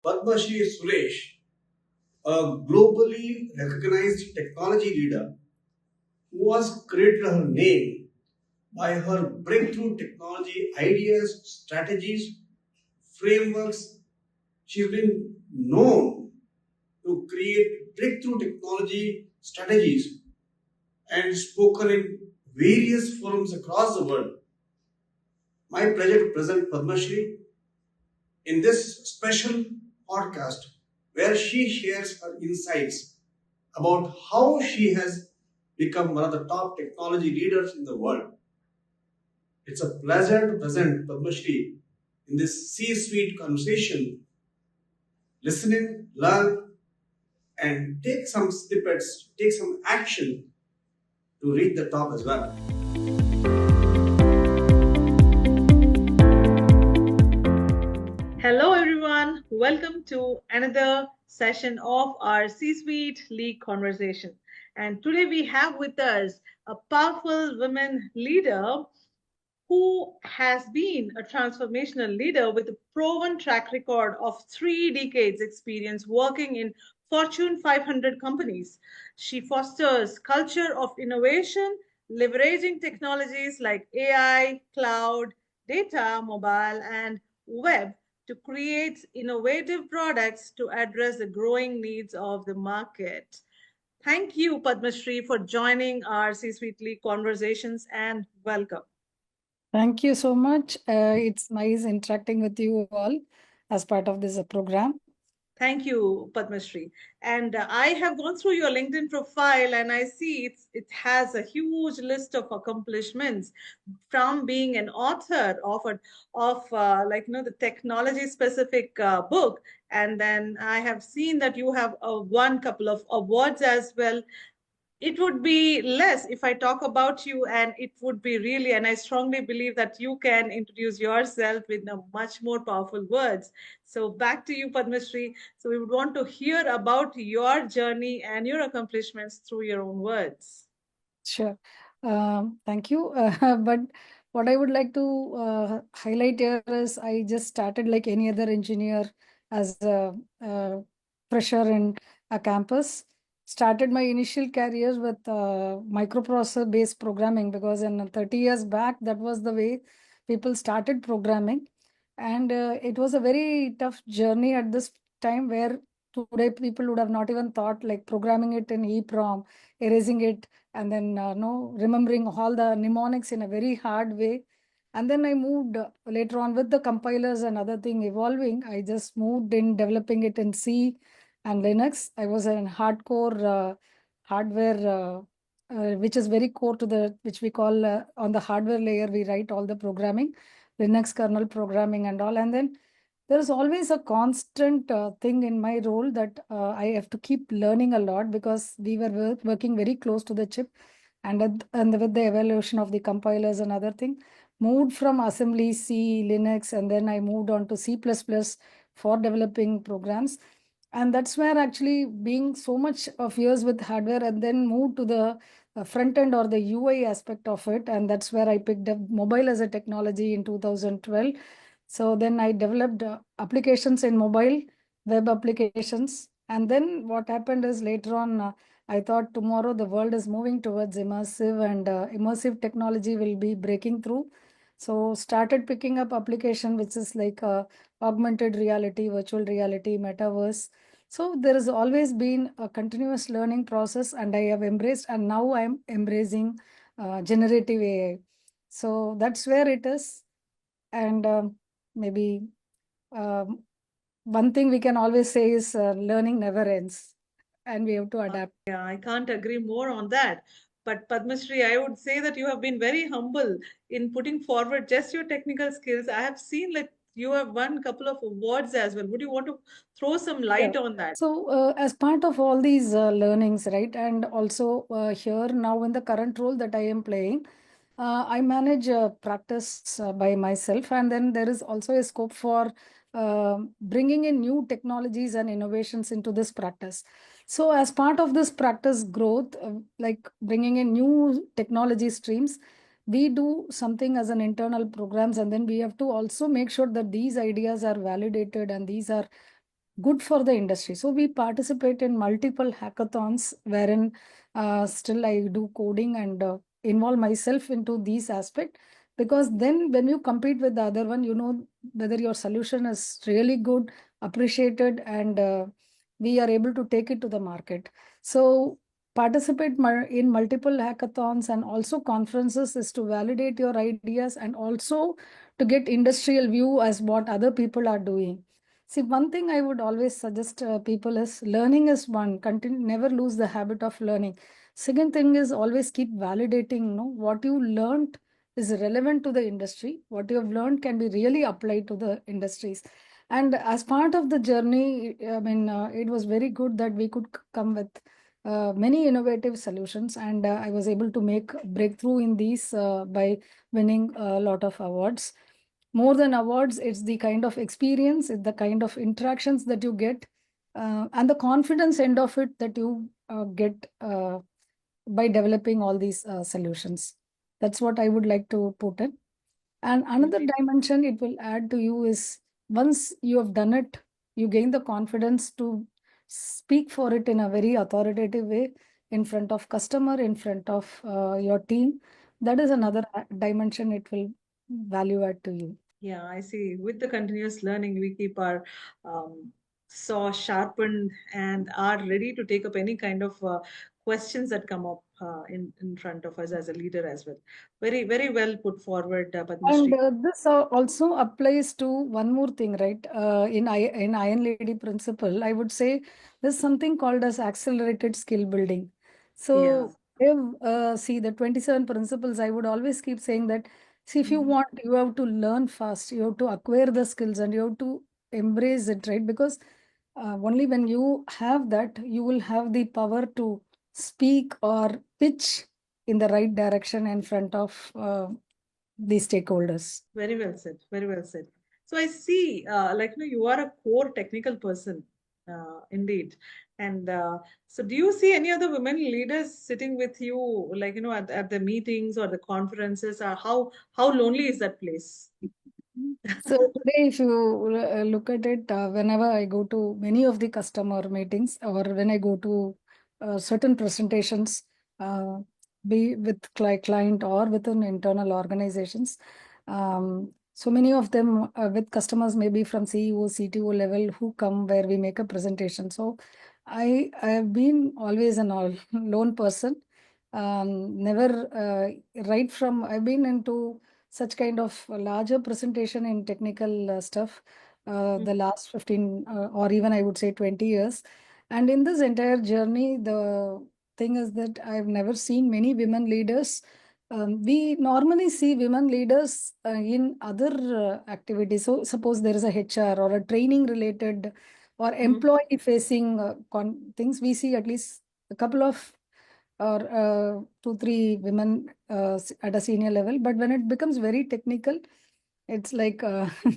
Padmashree Suresh, a globally recognized technology leader who has created her name by her breakthrough technology ideas, strategies, frameworks. She's been known to create breakthrough technology strategies and spoken in various forums across the world. My pleasure to present Padmashree in this special podcast where she shares her insights about how she has become one of the top technology leaders in the world. It's a pleasure to present Padmashree in this C-suite conversation. Listen in, learn, and take some snippets, take some action to reach the top as well. Hello, everyone. Welcome to another session of our C Suite League conversation. And today we have with us a powerful women leader who has been a transformational leader with a proven track record of 3 decades experience working in Fortune 500 companies. She fosters culture of innovation, leveraging technologies like AI, cloud, data, mobile, and web to create innovative products to address the growing needs of the market. Thank you, Padmashree, for joining our C-Suite League conversations and welcome. Thank you so much. It's nice interacting with you all as part of this program. Thank you, Padmashree. And I have gone through your LinkedIn profile and I see it has a huge list of accomplishments from being an author of the technology specific book. And then I have seen that you have won couple of awards as well. It would be less if I talk about you, and it would be really, and I strongly believe that you can introduce yourself with much more powerful words. So back to you, Padmashree. So we would want to hear about your journey and your accomplishments through your own words. Sure. Thank you. But what I would like to highlight here is I just started like any other engineer as a fresher in a campus. Started my initial career with microprocessor-based programming because in 30 years back, that was the way people started programming. And it was a very tough journey at this time where today people would have not even thought like programming it in EEPROM, erasing it, and then remembering all the mnemonics in a very hard way. And then I moved later on with the compilers and other thing evolving. I just moved in developing it in C and Linux. I was in hardcore hardware, which is very core to which we call on the hardware layer, we write all the programming, Linux kernel programming and all. And then there is always a constant thing in my role that I have to keep learning a lot because we were working very close to the chip, and with the evaluation of the compilers and other thing, moved from assembly C, Linux, and then I moved on to C++ for developing programs. And that's where actually being so much of years with hardware and then moved to the front end or the UI aspect of it. And that's where I picked up mobile as a technology in 2012. So then I developed applications in mobile, web applications. And then what happened is later on, I thought tomorrow the world is moving towards immersive and immersive technology will be breaking through. So started picking up application, which is like augmented reality, virtual reality, metaverse. So there has always been a continuous learning process and I have embraced, and now I'm embracing generative AI. So that's where it is. And maybe one thing we can always say is learning never ends and we have to adapt. Yeah, I can't agree more on that. But Padmashree, I would say that you have been very humble in putting forward just your technical skills. I have seen like you have won a couple of awards as well. Would you want to throw some light on that? So as part of all these learnings, right, and also here now in the current role that I am playing, I manage practice by myself, and then there is also a scope for bringing in new technologies and innovations into this practice. So as part of this practice growth, like bringing in new technology streams, we do something as an internal programs, and then we have to also make sure that these ideas are validated and these are good for the industry. So we participate in multiple hackathons wherein still I do coding and involve myself into these aspects, because then when you compete with the other one, you know whether your solution is really good, appreciated, and we are able to take it to the market. So participate in multiple hackathons and also conferences is to validate your ideas and also to get industrial view as what other people are doing. See, one thing I would always suggest people is learning is one, continue, never lose the habit of learning. Second thing is always keep validating, no, what you learned is relevant to the industry. What you have learned can be really applied to the industries. And as part of the journey, I mean, it was very good that we could come with many innovative solutions, and I was able to make breakthrough in these by winning a lot of awards. More than awards, it's the kind of experience, it's the kind of interactions that you get, and the confidence end of it that you get by developing all these solutions. That's what I would like to put in. And another dimension it will add to you is once you have done it, you gain the confidence to speak for it in a very authoritative way in front of customer, in front of your team. That is another dimension it will value add to you. Yeah, I see. With the continuous learning, we keep our saw sharpened and are ready to take up any kind of questions that come up in front of us as a leader as well. Very, very well put forward, And Padmashree. this also applies to one more thing, right? In Iron Lady principle, I would say there's something called as accelerated skill building. Yeah. So if see the 27 principles, I would always keep saying that, see, if you Mhm. want, you have to learn fast, you have to acquire the skills, and you have to embrace it, right? Because only when you have that, you will have the power to speak or pitch in the right direction in front of the stakeholders. Very well said. Very well said. So I see, like, you are a core technical person, indeed. And so, do you see any other women leaders sitting with you, like, at the meetings or the conferences? Or how lonely is that place? So today, if you look at it, whenever I go to many of the customer meetings or when I go to certain presentations, uh, be with client or within internal organizations, so many of them with customers, maybe from CEO, CTO level, who come where we make a presentation. So I have been always an all lone person. Never right from I've been into such kind of a larger presentation in technical stuff the last 15 or even I would say 20 years. And in this entire journey, the thing is that I've never seen many women leaders. We normally see women leaders in other activities. So suppose there is a HR or a training related or Mhm. employee facing things, we see at least a couple of or two, three women at a senior level. But when it becomes very technical, it's like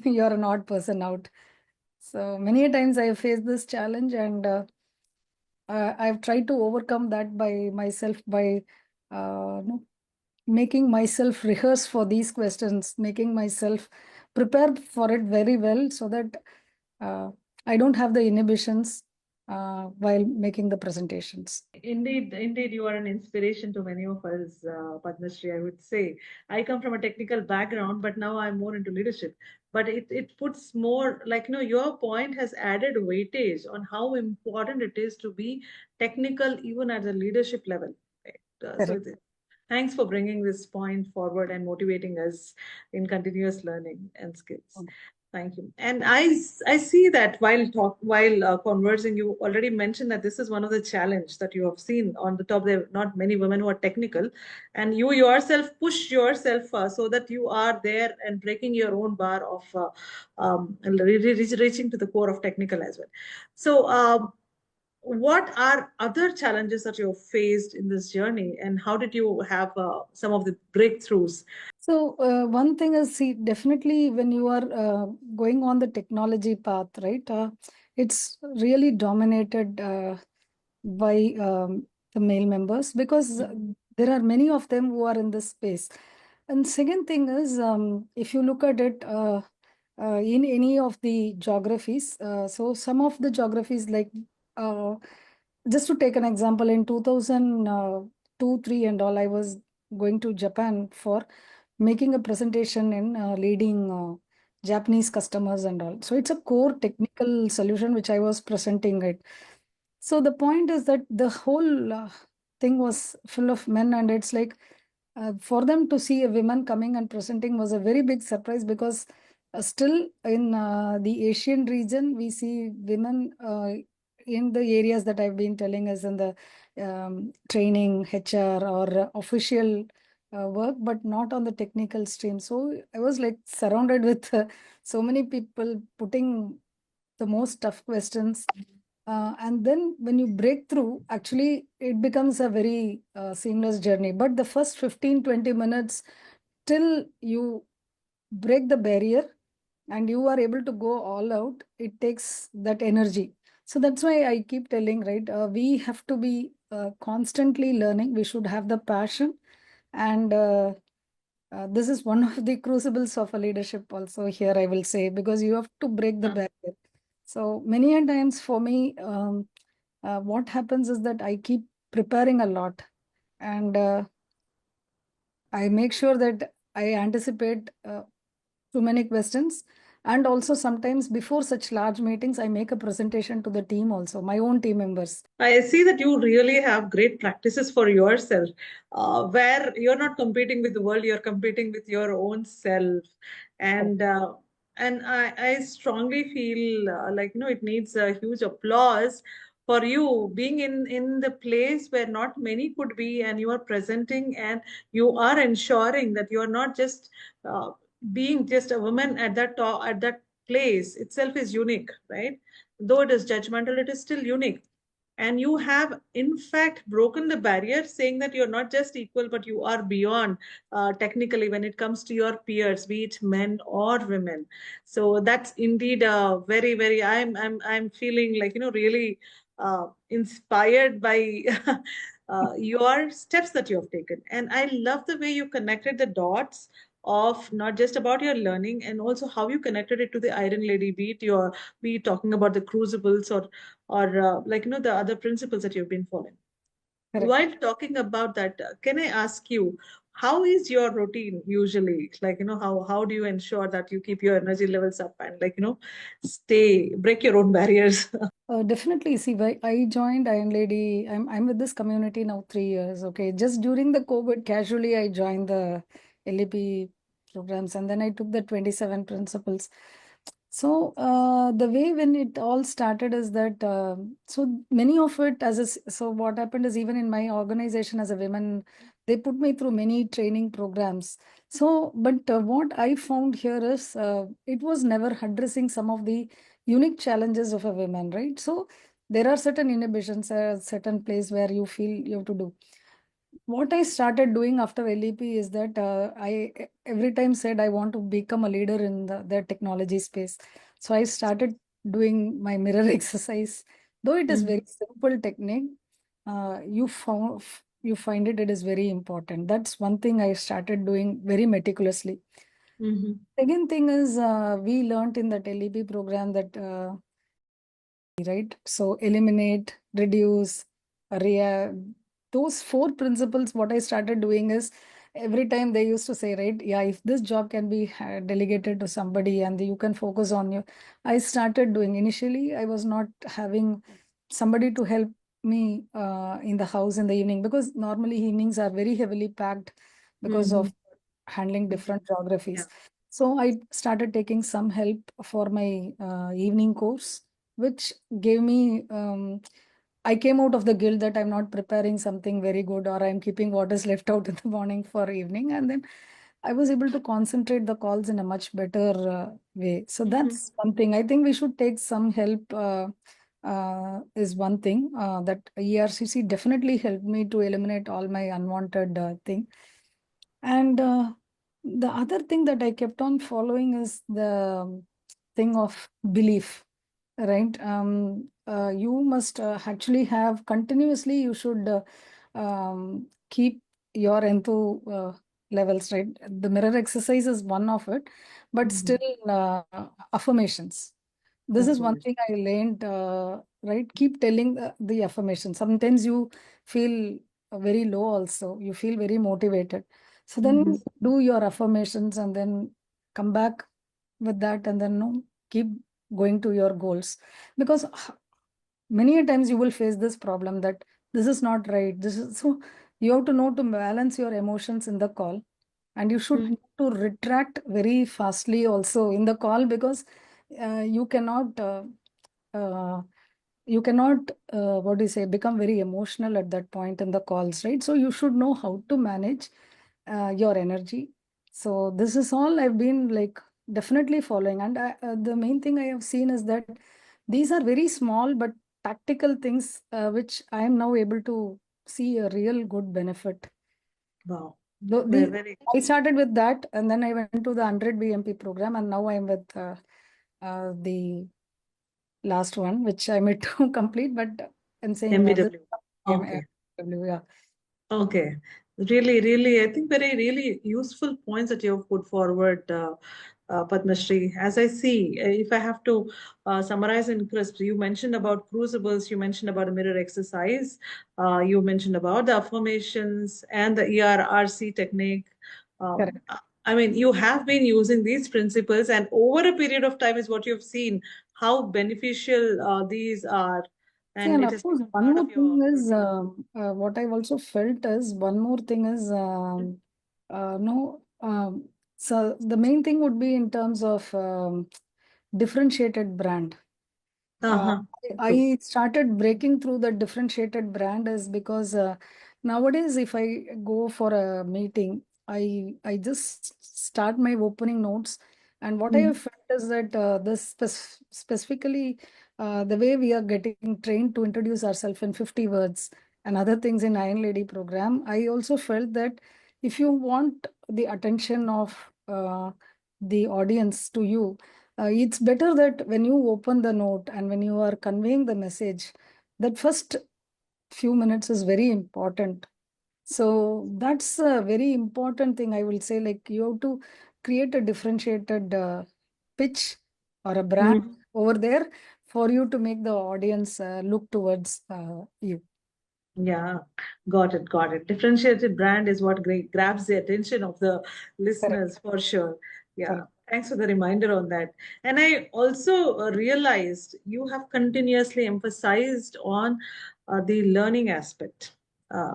you're an odd person out. So many a times I have faced this challenge, and I've tried to overcome that by myself by no, making myself rehearse for these questions, making myself prepare for it very well so that uh, I don't have the inhibitions while making the presentations. Indeed, indeed, you are an inspiration to many of us, Padmashree, I would say. I come from a technical background, but now I'm more into leadership. But it puts more, like, your point has added weightage on how important it is to be technical even at the leadership level. Right? Correct. Thanks for bringing this point forward and motivating us in continuous learning and skills. Thank you. And I see that while conversing, you already mentioned that this is one of the challenge that you have seen on the top. There are not many women who are technical, and you yourself push yourself so that you are there and breaking your own bar of reaching to the core of technical as well. So, what are other challenges that you've faced in this journey, and how did you have some of the breakthroughs? So one thing is, see, definitely when you are going on the technology path, right? It's really dominated by the male members because there are many of them who are in this space. And second thing is, if you look at it, in any of the geographies. So some of the geographies like uh, just to take an example, in 2002, 3 and all, I was going to Japan for making a presentation in leading Japanese customers and all. So it's a core technical solution which I was presenting it. So the point is that the whole thing was full of men, and it's like for them to see a woman coming and presenting was a very big surprise, because still in the Asian region, we see women in the areas that I've been telling, as in the training, HR, or official work, but not on the technical stream. So I was like surrounded with so many people putting the most tough questions. And then when you break through, actually, it becomes a very seamless journey. But the first 15, 20 minutes, till you break the barrier and you are able to go all out, it takes that energy. So that's why I keep telling, right? We have to be constantly learning. We should have the passion. And this is one of the crucibles of a leadership also here, I will say, because you have to break the barrier. So many a times for me, what happens is that I keep preparing a lot, and I make sure that I anticipate too many questions. And also sometimes before such large meetings, I make a presentation to the team also, my own team members. I see that you really have great practices for yourself, where you're not competing with the world, you're competing with your own self. And I strongly feel like it needs a huge applause for you being in the place where not many could be, and you are presenting, and you are ensuring that you are not just uh, being just a woman at that place itself is unique, right? Though it is judgmental, it is still unique. And you have in fact broken the barrier, saying that you're not just equal but you are beyond technically when it comes to your peers, be it men or women. So that's indeed very I'm feeling like really inspired by your steps that you have taken. And I love the way you connected the dots of not just about your learning, and also how you connected it to the Iron Lady, be it talking about the crucibles, or the other principles that you've been following. Correct. While talking about that, can I ask you, how is your routine usually? How do you ensure that you keep your energy levels up and stay break your own barriers? Definitely. See, I joined Iron Lady. I'm with this community now 3 years. Okay, just during the COVID, casually I joined the LEP programs, and then I took the 27 principles. So the way when it all started is that so many of it so what happened is, even in my organization as a women, they put me through many training programs. So, but what I found here is it was never addressing some of the unique challenges of a woman, right? So there are certain inhibitions, a certain place where you feel you have to do. What I started doing after LEP is that I every time said I want to become a leader in the technology space. So I started doing my mirror exercise. Though it is very simple technique, you find it is very important. That's one thing I started doing very meticulously. Mm-hmm. Second thing is we learned in that LEP program that right? So eliminate, reduce, rea those four principles. What I started doing is, every time they used to say, right, yeah, if this job can be delegated to somebody and you can focus on you. I started doing. Initially, I was not having somebody to help me in the house in the evening, because normally evenings are very heavily packed because Mm-hmm. of handling different Yeah. geographies. So I started taking some help for my evening course, which gave me I came out of the guilt that I'm not preparing something very good, or I'm keeping what is left out in the morning for evening. And then I was able to concentrate the calls in a much better way. So Mm-hmm. that's one thing. I think we should take some help, is one thing that ERCC definitely helped me to eliminate all my unwanted thing. And the other thing that I kept on following is the thing of belief, right? You must actually have continuously, you should keep your levels, right? The mirror exercise is one of it, but still affirmations. This is one thing I learned, right? Keep telling the affirmation. Sometimes you feel very low also. You feel very motivated. So then do your affirmations and then come back with that and then no, keep going to your goals. Because many a times you will face this problem that this is not right. This is so you have to know to balance your emotions in the call, and you should know to retract very fastly also in the call because you cannot uh, what do you say, become very emotional at that point in the calls, right? So you should know how to manage your energy. So this is all I've been like definitely following, and the main thing I have seen is that these are very small but tactical things which I am now able to see a real good benefit. Wow. I started with that, and then I went to the 100 BMP program, and now I'm with the last one, which I'm yet to complete, but I'm saying this MBW. Okay. MBW, yeah. Okay. Really, really, I think very, really useful points that you have put forward, Padmashree. As I see, if I have to summarize in crisp, you mentioned about crucibles, you mentioned about a mirror exercise, you mentioned about the affirmations and the ERRC technique. Correct. I mean, you have been using these principles, and over a period of time is what you've seen how beneficial these are, See, and and it of has course, become one part more of your thing is routine. what I've also felt is one more thing is no. So the main thing would be in terms of differentiated brand. Uh, Uh-huh. True. I started breaking through the differentiated brand is because nowadays, if I go for a meeting, I just start my opening notes, and what I have felt is that specifically the way we are getting trained to introduce ourselves in 50 words and other things in Iron Lady program, I also felt that if you want the attention of the audience to you, it's better that when you open the note and when you are conveying the message, that first few minutes is very important. So that's a very important thing, I will say. Like you have to create a differentiated pitch or a brand over there for you to make the audience look towards you. Yeah, got it, got it. Differentiated brand is what grabs the attention of the Correct. listeners for sure. Yeah, Correct. thanks for the reminder on that. And I also realized you have continuously emphasized on the learning aspect,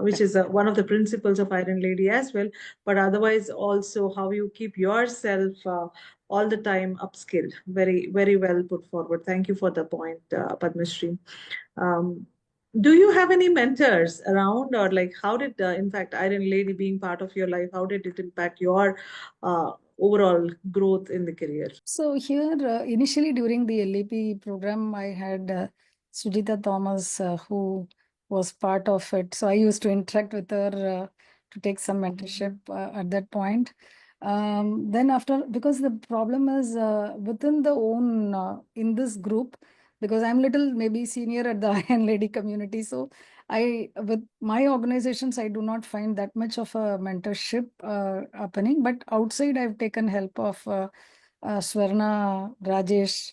which is one of the principles of Iron Lady as well, but otherwise also how you keep yourself all the time upskilled. Very, very well put forward. Thank you for the point, Padmashree. Um, do you have any mentors around, or like how did, in fact, Iron Lady being part of your life, how did it impact your overall growth in the career? So here, initially during the LEP program, I had Sujita Thomas, who was part of it. So I used to interact with her to take some mentorship at that point. Then after, because the problem is within the own, in this group, because I'm little maybe senior at the Iron Lady community. So with my organizations, I do not find that much of a mentorship happening. But outside, I've taken help of Swarna, Rajesh,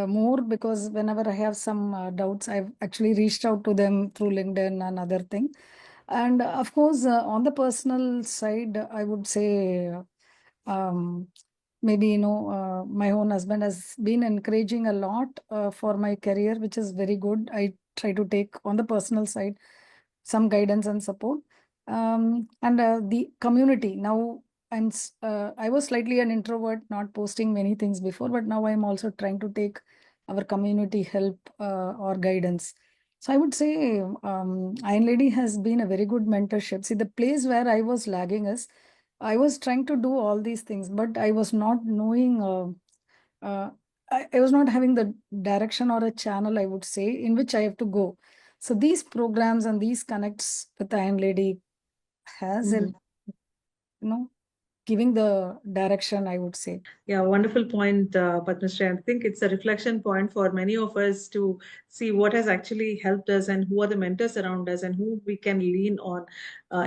more because whenever I have some doubts, I've actually reached out to them through LinkedIn and other thing. And of course, on the personal side, I would say um, maybe my own husband has been encouraging a lot for my career, which is very good. I try to take on the personal side some guidance and support. And the community now, I was slightly an introvert, not posting many things before, but now I'm also trying to take our community help or guidance. So I would say Iron Lady has been a very good mentorship. See, the place where I was lagging is I was trying to do all these things, but I was not knowing. I was not having the direction or a channel, I would say, in which I have to go. So these programs and these connects with the Iron Lady has helped, you know, giving the direction, I would say. Yeah, wonderful point, Padmashree. I think it's a reflection point for many of us to see what has actually helped us and who are the mentors around us and who we can lean on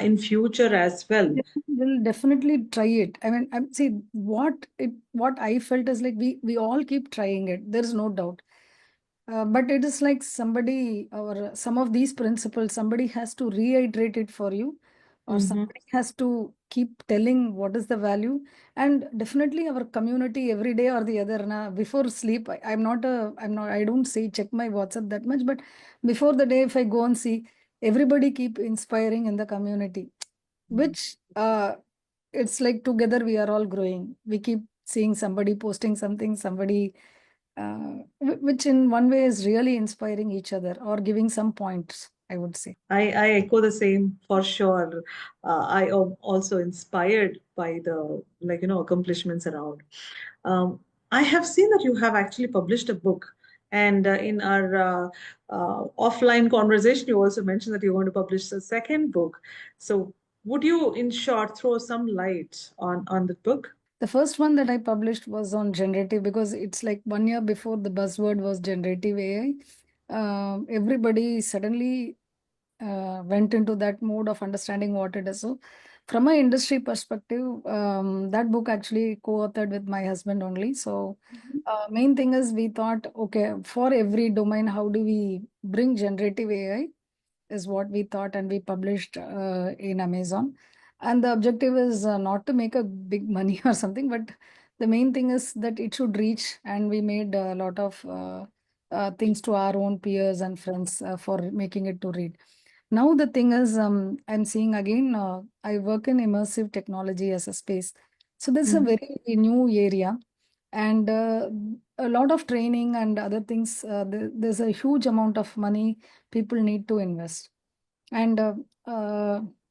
in future as well. We'll definitely try it. I mean, see what I felt is like we all keep trying it. There's no doubt. But it is like somebody or some of these principles, somebody has to reiterate it for you, or Mm-hmm. somebody has to keep telling what is the value. And definitely our community every day or the other, before sleep, I don't say check my WhatsApp that much, but before the day, if I go and see, everybody keep inspiring in the community, which it's like together we are all growing. We keep seeing somebody posting something, somebody which in one way is really inspiring each other or giving some points, I would say. I echo the same for sure. I am also inspired by the accomplishments around. Um, I have seen that you have actually published a book, and in our offline conversation, you also mentioned that you want to publish a second book. So, would you, in short, throw some light on the book? The first one that I published was on generative, because it's like 1 year before the buzzword was generative AI. Everybody suddenly went into that mode of understanding what it is. So, from my industry perspective, that book actually co-authored with my husband only. So, main thing is we thought, okay, for every domain, how do we bring generative AI? Is what we thought, and we published in Amazon. And the objective is not to make a big money or something, but the main thing is that it should reach. And we made a lot of things to our own peers and friends for making it to read. Now the thing is, I'm seeing again, I work in immersive technology as a space. So this is a Mhm. very new area, and a lot of training and other things. There's a huge amount of money people need to invest. And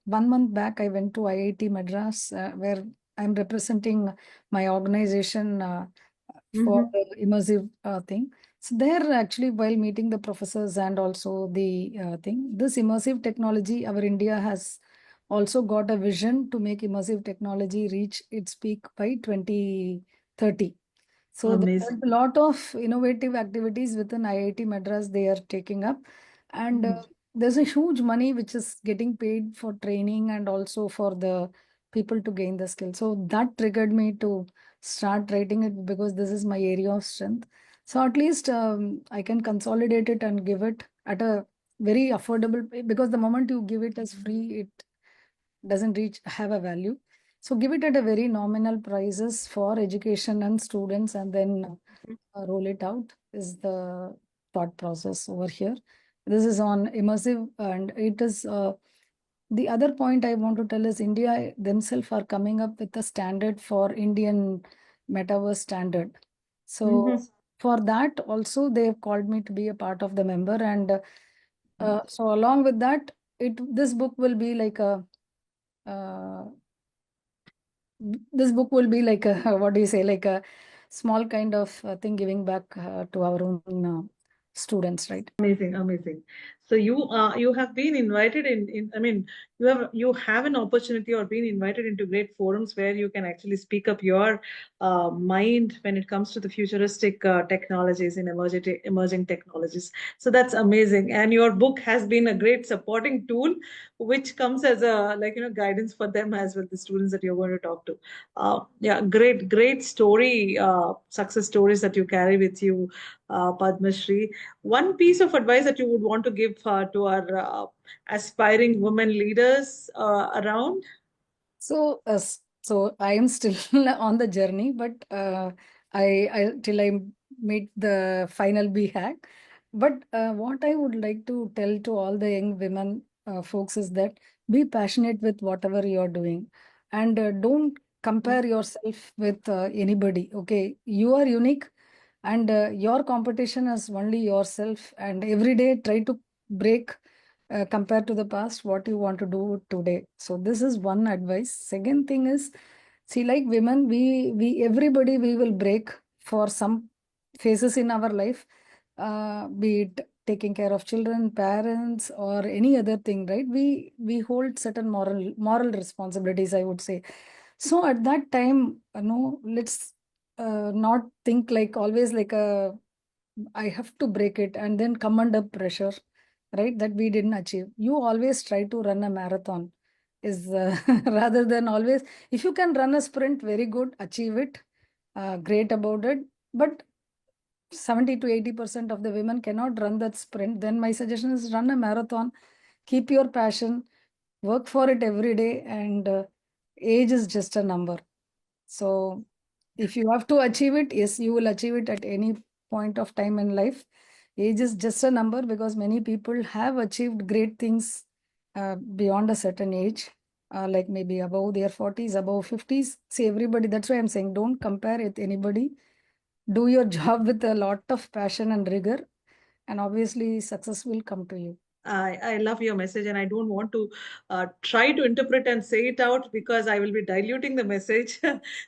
1 month back, I went to IIT Madras, where I'm representing my organization for Mhm. the immersive thing. So there, actually, while meeting the professors and also the thing, this immersive technology, our India has also got a vision to make immersive technology reach its peak by 2030. So there's Amazing. a lot of innovative activities within IIT Madras they are taking up, and Mhm. there's a huge money which is getting paid for training and also for the people to gain the skill. So that triggered me to start writing it, because this is my area of strength. So at least I can consolidate it and give it at a very affordable, because the moment you give it as free, it doesn't reach have a value. So give it at a very nominal prices for education and students, and then roll it out is the thought process over here. This is on immersive, and it is the other point I want to tell is India themselves are coming up with a standard for Indian metaverse standard. So Mhm. for that also they have called me to be a part of the member, and so along with that, it this book will be like a uh, this book will be like a what do you say, like a small kind of thing giving back to our own students, right? Amazing, amazing. So you have been invited in I mean you have an opportunity or been invited into great forums where you can actually speak up your mind when it comes to the futuristic technologies in emerging technologies. So that's amazing. And your book has been a great supporting tool, which comes as a guidance for them as well, the students that you're going to talk to. Yeah, great story, success stories that you carry with you, Padmashree. One piece of advice that you would want to give to our aspiring women leaders around? So I am still on the journey, but I till I meet the final B hack. But what I would like to tell to all the young women folks is that be passionate with whatever you're doing, and don't compare yourself with anybody. Okay, you are unique, and your competition is only yourself. And every day try to break compared to the past what you want to do today. So this is one advice. Second thing is, see, like women, we everybody we will break for some phases in our life, be it taking care of children, parents, or any other thing, right? We hold certain moral responsibilities, I would say. So at that time, let's not think like always like I have to break it and then come under pressure, right? That we didn't achieve. You always try to run a marathon, is rather than always. If you can run a sprint, very good, achieve it, great about it. But 70 to 80% of the women cannot run that sprint. Then my suggestion is run a marathon, keep your passion, work for it every day, and age is just a number. So if you have to achieve it, yes, you will achieve it at any point of time in life. Age is just a number because many people have achieved great things beyond a certain age, like maybe above their 40s, above 50s. See, everybody, that's why I'm saying don't compare with anybody. Do your job with a lot of passion and rigor, and obviously, success will come to you. I love your message, and I don't want to try to interpret and say it out because I will be diluting the message.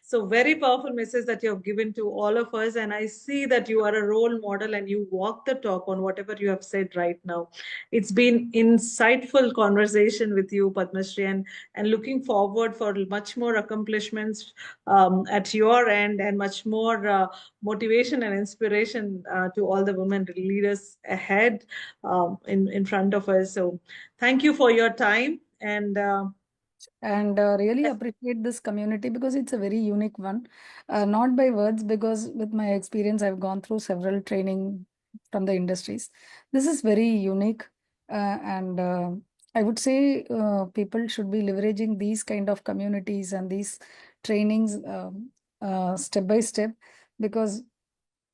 So, very powerful message that you have given to all of us. And I see that you are a role model and you walk the talk on whatever you have said right now. It's been insightful conversation with you, Padmashree, and looking forward for much more accomplishments at your end and much more motivation and inspiration to all the women leaders ahead in front of us. So thank you for your time And really appreciate this community because it's a very unique one. Not by words, because with my experience, I've gone through several training from the industries. This is very unique, and I would say people should be leveraging these kind of communities and these trainings step by step, because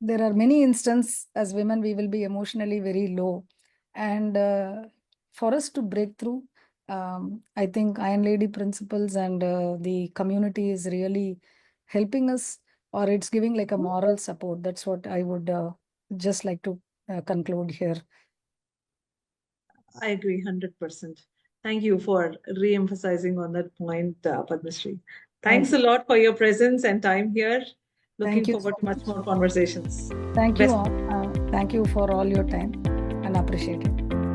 there are many instances as women we will be emotionally very low, and for us to break through, I think Iron Lady principles and the community is really helping us, or it's giving like a moral support. That's what I would just like to conclude here. I agree 100%. Thank you for re-emphasizing on that point, Padmashree. Thank Thanks you. a lot for your presence and time here. Looking Thank you forward so to much much. more conversations. Thank you Best. all. Thank you for all your time and appreciate it.